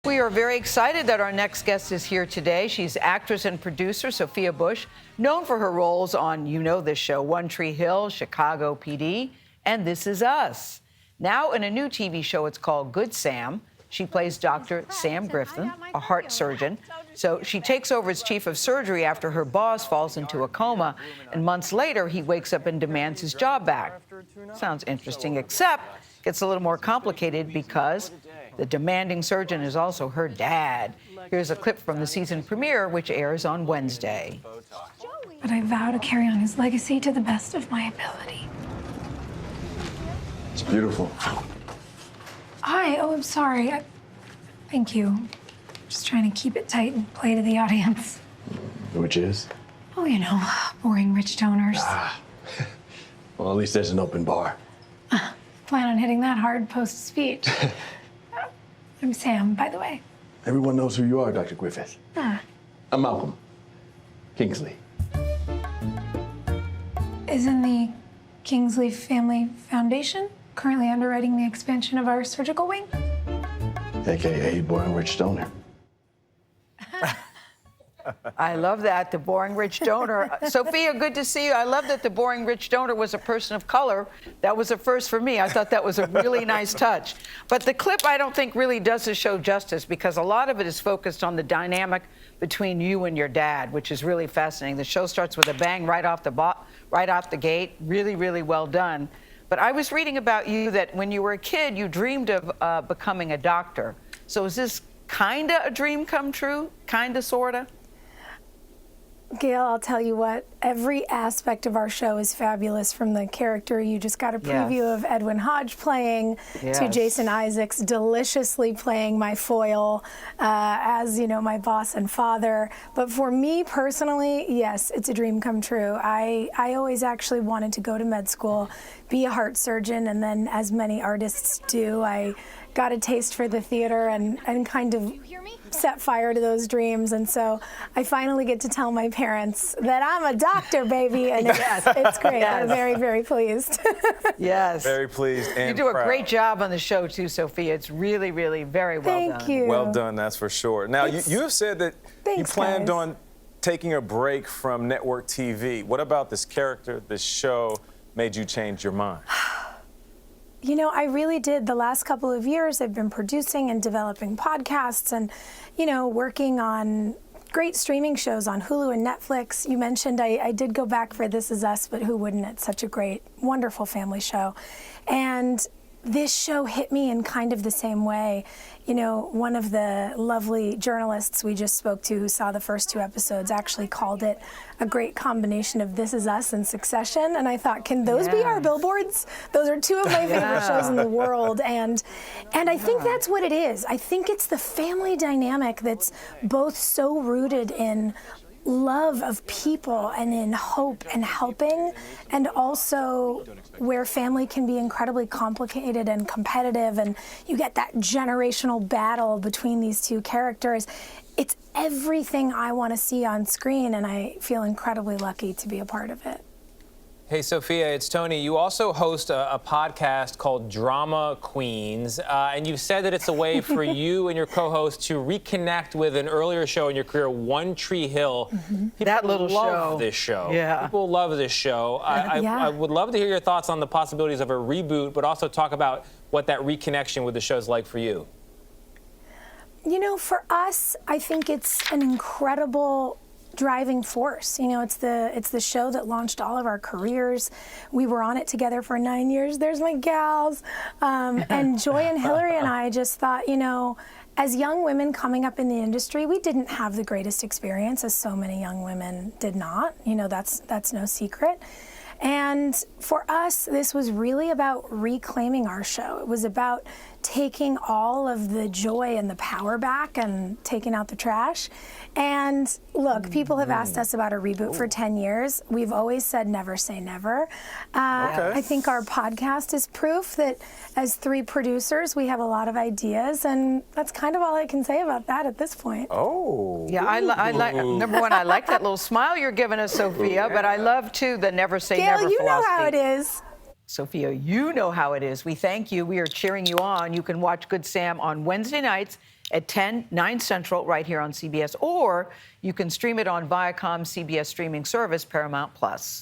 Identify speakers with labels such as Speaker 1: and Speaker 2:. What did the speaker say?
Speaker 1: We are very excited that our next guest is here today. She's actress and producer Sophia Bush, known for her roles on, you know this show, One Tree Hill, Chicago PD, and This Is Us. Now in a new TV show, it's called Good Sam. She plays Dr. Sam Griffith, a heart surgeon. So she takes over as chief of surgery after her boss falls into a coma, and months later, he wakes up and demands his job back. Sounds interesting, except gets a little more complicated because the demanding surgeon is also her dad. Here's a clip from the season premiere, which airs on Wednesday.
Speaker 2: But I vow to carry on his legacy to the best of my ability.
Speaker 3: It's beautiful.
Speaker 2: I'm sorry. Thank you. Just trying to keep it tight and play to the audience.
Speaker 3: Which is?
Speaker 2: Oh, you know, boring rich donors.
Speaker 3: Well, at least there's an open bar.
Speaker 2: Plan on hitting that hard post-speech. I'm Sam, by the way.
Speaker 3: Everyone knows who you are, Dr. Griffith. I'm Malcolm Kingsley.
Speaker 2: Isn't the Kingsley Family Foundation currently underwriting the expansion of our surgical wing?
Speaker 3: AKA boring rich donor.
Speaker 1: I love that, the boring rich donor. Sophia, good to see you. I love that the boring rich donor was a person of color. That was a first for me. I thought that was a really nice touch. But the clip, I don't think, really does the show justice because a lot of it is focused on the dynamic between you and your dad, which is really fascinating. The show starts with a bang right off the gate. Really, really well done. But I was reading about you that when you were a kid, you dreamed of becoming a doctor. So is this kind of a dream come true? Kind of, sort of?
Speaker 2: Gayle, I'll tell you what, every aspect of our show is fabulous, from the character you just got a preview of Edwin Hodge playing to Jason Isaacs deliciously playing my foil as, you know, my boss and father. But for me personally, yes, it's a dream come true. I always actually wanted to go to med school, be a heart surgeon, and then, as many artists do, I got a taste for the theater and kind of set fire to those dreams. And so I finally get to tell my parents that I'm a doctor, baby, and it's great. They're very, very pleased.
Speaker 1: Yes.
Speaker 4: Very pleased and
Speaker 1: You do
Speaker 4: proud.
Speaker 1: a great job on the show, too, Sophia. It's really, really very well done.
Speaker 2: Thank you.
Speaker 4: Well done, that's for sure. Now, you have said that you planned on taking a break from network TV. What about this character, this show, made you change your mind?
Speaker 2: You know, I really did. The last couple of years, I've been producing and developing podcasts and, you know, working on great streaming shows on Hulu and Netflix. You mentioned I did go back for This Is Us, but who wouldn't? It's such a great, wonderful family show. And this show hit me in kind of the same way. You know, one of the lovely journalists we just spoke to who saw the first 2 episodes actually called it a great combination of This Is Us and Succession. And I thought, can those be our billboards? Those are 2 of my favorite shows in the world. And I think that's what it is. I think it's the family dynamic that's both so rooted in love of people and in hope and helping, and also where family can be incredibly complicated and competitive, and you get that generational battle between these 2 characters. It's everything I want to see on screen, and I feel incredibly lucky to be a part of it.
Speaker 5: Hey, Sophia, it's Tony. You also host a podcast called Drama Queens, and you said that it's a way for you and your co-host to reconnect with an earlier show in your career, One Tree Hill. People
Speaker 1: That little
Speaker 5: love
Speaker 1: show.
Speaker 5: this show.
Speaker 1: Yeah.
Speaker 5: People love this show. I would love to hear your thoughts on the possibilities of a reboot, but also talk about what that reconnection with the show is like for you.
Speaker 2: You know, for us, I think it's an incredible driving force. You know, it's the show that launched all of our careers. We were on it together for 9 years. There's my gals. And Joy and Hillary and I just thought, you know, as young women coming up in the industry, we didn't have the greatest experience, as so many young women did not. You know, that's no secret. And for us, this was really about reclaiming our show. It was about taking all of the joy and the power back and taking out the trash. And look, people have asked us about a reboot for 10 years. We've always said never say never. I think our podcast is proof that as 3 producers, we have a lot of ideas, and that's kind of all I can say about that at this point.
Speaker 4: Oh.
Speaker 1: Yeah, I like, number one, I like that little smile you're giving us, Sophia, but I love, too, the never say never
Speaker 2: Gayle, you know
Speaker 1: philosophy.
Speaker 2: how it is.
Speaker 1: Sophia, you know how it is. We thank you. We are cheering you on. You can watch Good Sam on Wednesday nights at 10, 9 Central, right here on CBS. Or you can stream it on Viacom CBS streaming service, Paramount+.